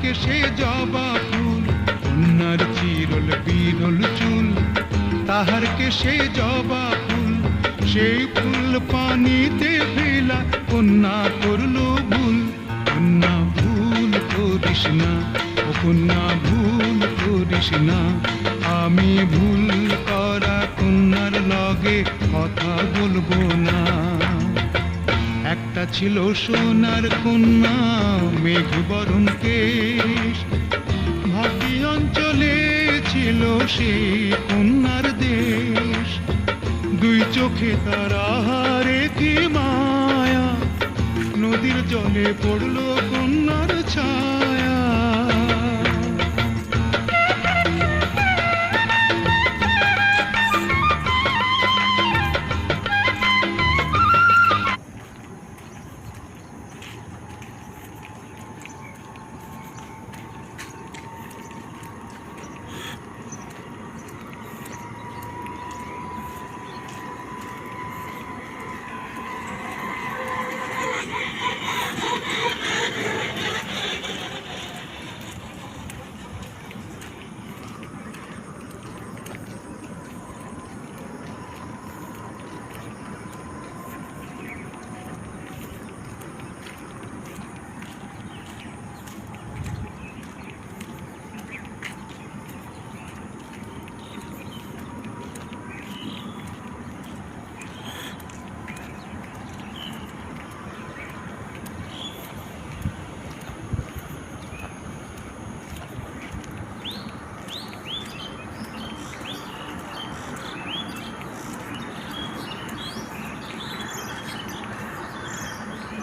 কে সে জবা ফুল, কন্যার চিরল বিরল চুল, তাহার কে সে জবা ফুল, সেই ফুল পানিতে ফেলা, কন্যা করলো ভুল। কন্যা ভুল করিস না, ও কন্যা ভুল করিস না, আমি ভুল করা কন্যার লগে কথা বলবো না। একটা ছিল সোনার কন্যা, মেঘ বরণ কেশ, ভাটি অঞ্চলে ছিল সেই কন্যার দেশ। দুই চোখে তার আহারে কি মায়া, নদীর জলে পড়লো